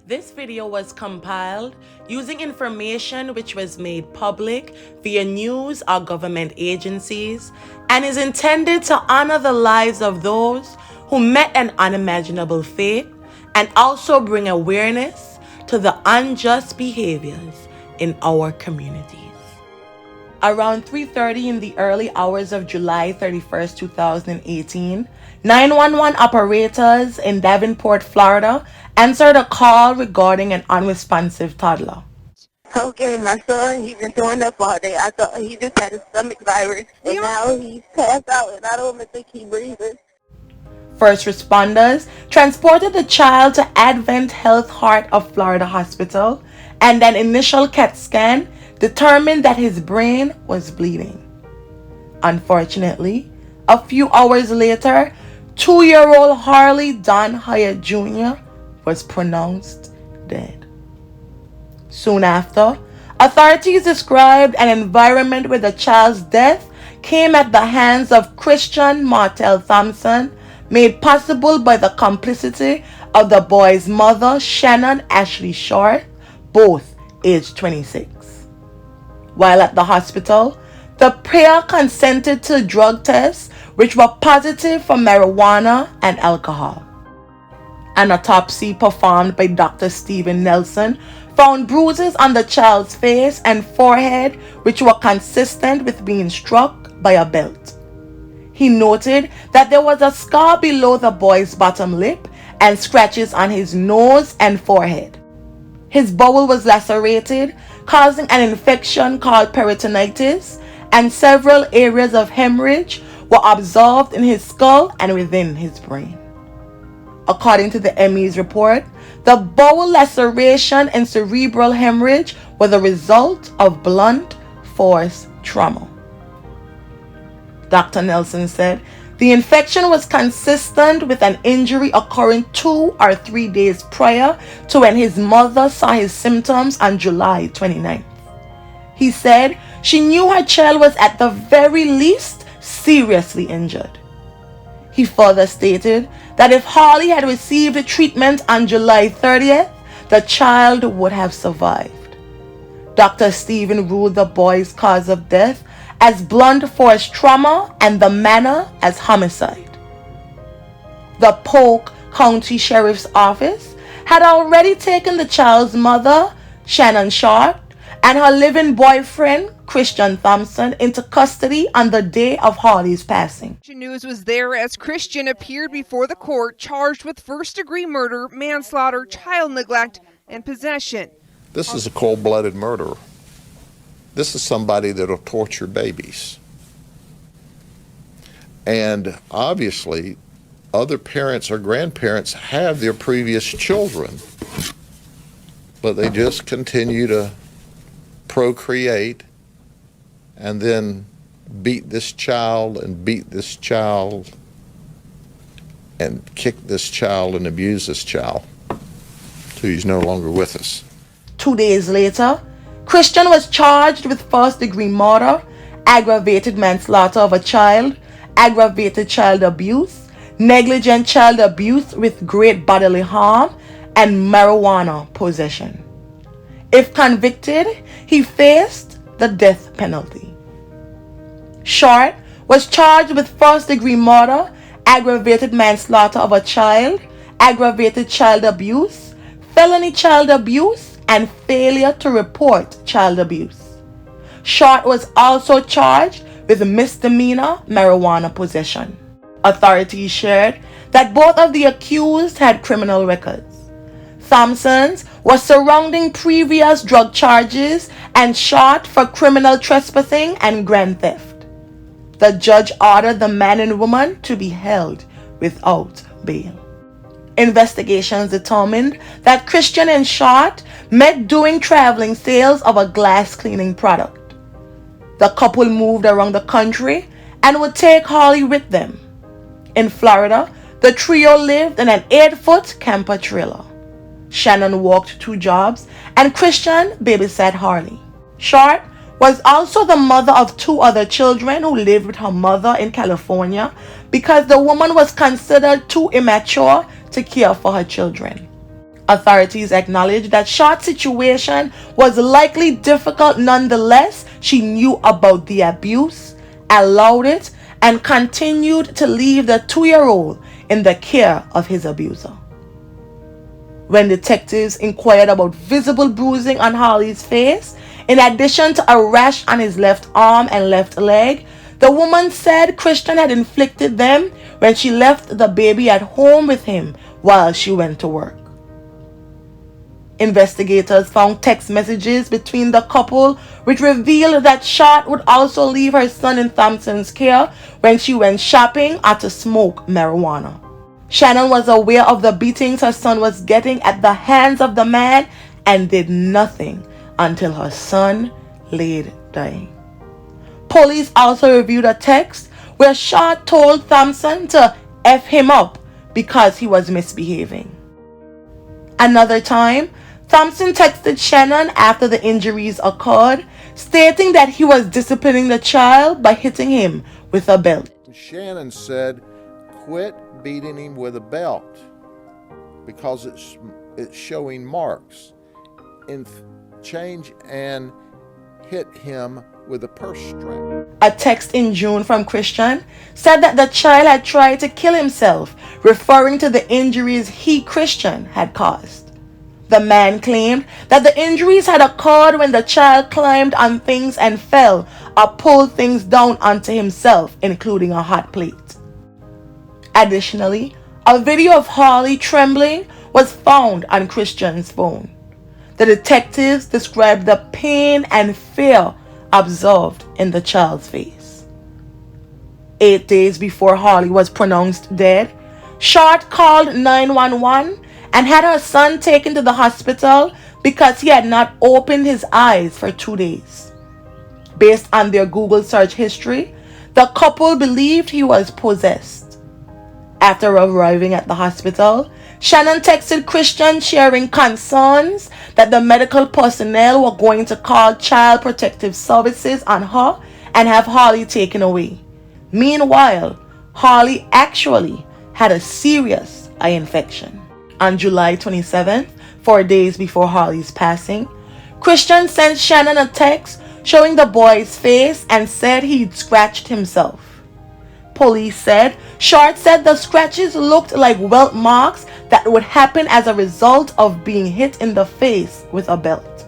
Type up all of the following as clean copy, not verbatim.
This video was compiled using information which was made public via news or government agencies and is intended to honor the lives of those who met an unimaginable fate and also bring awareness to the unjust behaviors in our communities. Around 3:30 in the early hours of July 31st, 2018, 911 operators in Davenport, Florida, answered a call regarding an unresponsive toddler. Okay, my son, he's been throwing up all day. I thought he just had a stomach virus, and now he's passed out, and I don't even think he's breathing. First responders transported the child to AdventHealth Heart of Florida Hospital, and an initial CAT scan determined that his brain was bleeding. Unfortunately, a few hours later, 2-year-old Harley Don Hiatt Jr. was pronounced dead. Soon after, authorities described an environment where the child's death came at the hands of Christian Martell Thompson, made possible by the complicity of the boy's mother, Shannon Ashley Short, both aged 26. While at the hospital, the pair consented to drug tests which were positive for marijuana and alcohol. An autopsy performed by Dr. Stephen Nelson found bruises on the child's face and forehead which were consistent with being struck by a belt. He noted that there was a scar below the boy's bottom lip and scratches on his nose and forehead. His bowel was lacerated, causing an infection called peritonitis, and several areas of hemorrhage were observed in his skull and within his brain. According to the ME's report, the bowel laceration and cerebral hemorrhage were the result of blunt force trauma. Dr. Nelson said the infection was consistent with an injury occurring 2 or 3 days prior to when his mother saw his symptoms on July 29th. He said she knew her child was at the very least seriously injured. He further stated that if Harley had received treatment on July 30th, the child would have survived. Dr. Stephen ruled the boy's cause of death as blunt force trauma and the manner as homicide. The Polk County Sheriff's Office had already taken the child's mother, Shannon Short, and her living boyfriend, Christian Thompson, into custody on the day of Harley's passing. News was there as Christian appeared before the court charged with first-degree murder, manslaughter, child neglect, and possession. This is a cold-blooded murderer. This is somebody that'll torture babies. And obviously, other parents or grandparents have their previous children, but they just continue to procreate and then beat this child and beat this child and kick this child and abuse this child till he's no longer with us. 2 days later, Christian was charged with first-degree murder, aggravated manslaughter of a child, aggravated child abuse, negligent child abuse with great bodily harm, and marijuana possession. If convicted, he faced the death penalty. Short was charged with first-degree murder, aggravated manslaughter of a child, aggravated child abuse, felony child abuse, and failure to report child abuse. Short was also charged with misdemeanor marijuana possession. Authorities shared that both of the accused had criminal records. Thompson's was surrounding previous drug charges and Short for criminal trespassing and grand theft. The judge ordered the man and woman to be held without bail. Investigations determined that Christian and Short met doing traveling sales of a glass cleaning product. The couple moved around the country and would take Harley with them. In Florida, the trio lived in an 8-foot camper trailer. Shannon worked 2 jobs and Christian babysat Harley. Short was also the mother of 2 other children who lived with her mother in California because the woman was considered too immature to care for her children. Authorities acknowledged that Short's situation was likely difficult. Nonetheless, she knew about the abuse, allowed it, and continued to leave the 2-year-old in the care of his abuser. When detectives inquired about visible bruising on Harley's face, in addition to a rash on his left arm and left leg, the woman said Christian had inflicted them when she left the baby at home with him while she went to work. Investigators found text messages between the couple which revealed that Short would also leave her son in Thompson's care when she went shopping or to smoke marijuana. Shannon was aware of the beatings her son was getting at the hands of the man and did nothing until her son laid dying. Police also reviewed a text where Short told Thompson to F him up because he was misbehaving. Another time, Thompson texted Shannon after the injuries occurred, stating that he was disciplining the child by hitting him with a belt. Shannon said, "Quit beating him with a belt because it's showing marks. And change and hit him with a purse strap." A text in June from Christian said that the child had tried to kill himself, referring to the injuries he, Christian, had caused. The man claimed that the injuries had occurred when the child climbed on things and fell or pulled things down onto himself, including a hot plate. Additionally, a video of Harley trembling was found on Christian's phone. The detectives described the pain and fear observed in the child's face. 8 days before Harley was pronounced dead, Short called 911 and had her son taken to the hospital because he had not opened his eyes for 2 days. Based on their Google search history, the couple believed he was possessed. After arriving at the hospital, Shannon texted Christian sharing concerns that the medical personnel were going to call Child Protective Services on her and have Harley taken away. Meanwhile, Harley actually had a serious eye infection. On July 27th, 4 days before Harley's passing, Christian sent Shannon a text showing the boy's face and said he'd scratched himself. Police said Short said the scratches looked like welt marks that would happen as a result of being hit in the face with a belt.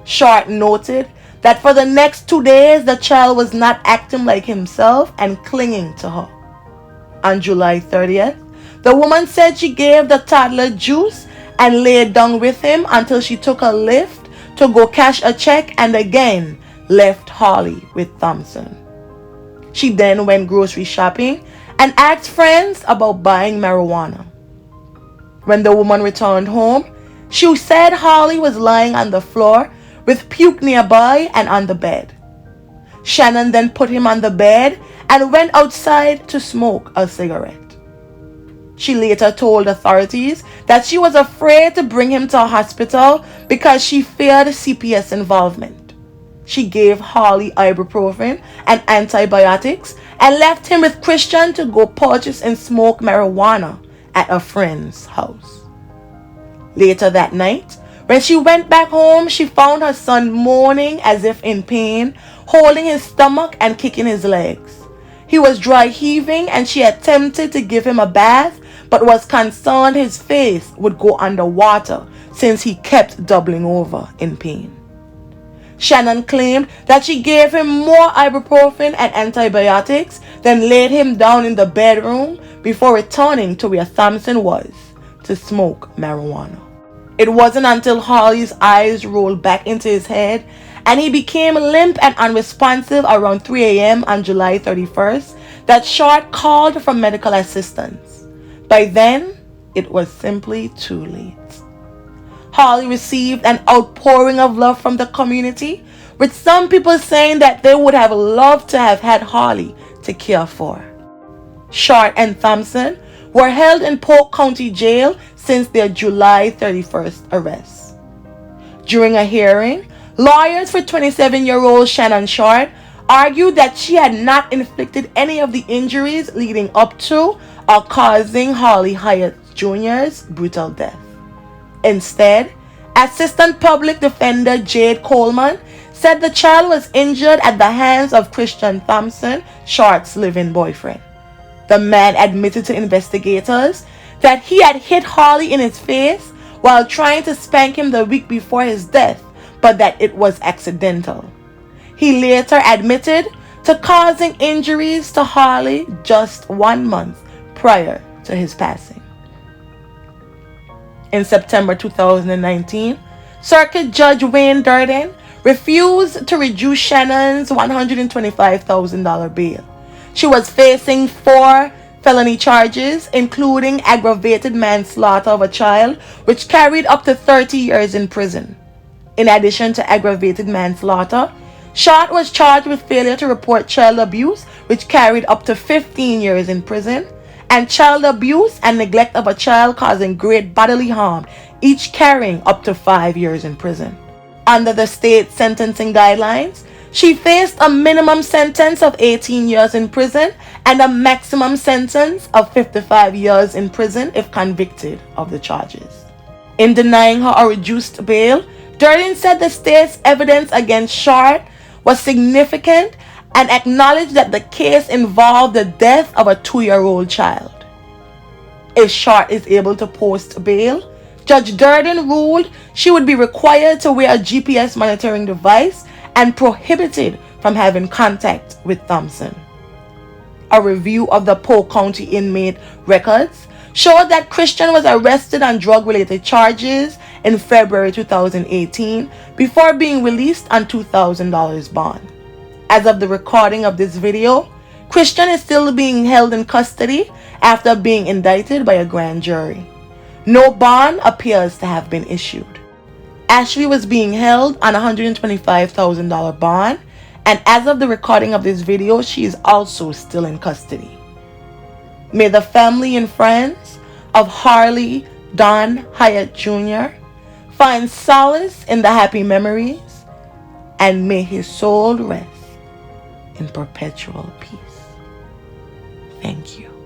Short noted that for the next 2 days the child was not acting like himself and clinging to her. On July 30th, the woman said she gave the toddler juice and laid down with him until she took a lift to go cash a check and again left Harley with Thompson. She then went grocery shopping and asked friends about buying marijuana. When the woman returned home, she said Harley was lying on the floor with puke nearby and on the bed. Shannon then put him on the bed and went outside to smoke a cigarette. She later told authorities that she was afraid to bring him to a hospital because she feared CPS involvement. She gave Harley ibuprofen and antibiotics and left him with Christian to go purchase and smoke marijuana at a friend's house. Later that night, when she went back home, she found her son moaning as if in pain, holding his stomach and kicking his legs. He was dry heaving and she attempted to give him a bath but was concerned his face would go underwater since he kept doubling over in pain. Shannon claimed that she gave him more ibuprofen and antibiotics, then laid him down in the bedroom before returning to where Thompson was to smoke marijuana. It wasn't until Harley's eyes rolled back into his head and he became limp and unresponsive around 3 a.m. on July 31st that Short called for medical assistance. By then, it was simply too late. Harley received an outpouring of love from the community, with some people saying that they would have loved to have had Harley to care for. Short and Thompson were held in Polk County Jail since their July 31st arrest. During a hearing, lawyers for 27-year-old Shannon Short argued that she had not inflicted any of the injuries leading up to or causing Harley Hiatt Jr.'s brutal death. Instead, Assistant Public Defender Jade Coleman said the child was injured at the hands of Christian Thompson, Short's live-in boyfriend. The man admitted to investigators that he had hit Harley in his face while trying to spank him the week before his death, but that it was accidental. He later admitted to causing injuries to Harley just 1 month prior to his passing. In September 2019, Circuit Judge Wayne Durden refused to reduce Shannon's $125,000 bail. She was facing 4 felony charges, including aggravated manslaughter of a child, which carried up to 30 years in prison. In addition to aggravated manslaughter, Short was charged with failure to report child abuse, which carried up to 15 years in prison, and child abuse and neglect of a child causing great bodily harm, each carrying up to 5 years in prison. Under the state sentencing guidelines, she faced a minimum sentence of 18 years in prison and a maximum sentence of 55 years in prison if convicted of the charges. In denying her a reduced bail, Durden said the state's evidence against Short was significant and acknowledged that the case involved the death of a 2-year-old child. If Short is able to post bail, Judge Durden ruled she would be required to wear a GPS monitoring device and prohibited from having contact with Thompson. A review of the Polk County inmate records showed that Christian was arrested on drug-related charges in February 2018 before being released on $2,000 bond. As of the recording of this video, Christian is still being held in custody after being indicted by a grand jury. No bond appears to have been issued. Ashley was being held on a $125,000 bond, and as of the recording of this video, she is also still in custody. May the family and friends of Harley Don Hiatt Jr. find solace in the happy memories, and may his soul rest in perpetual peace. Thank you.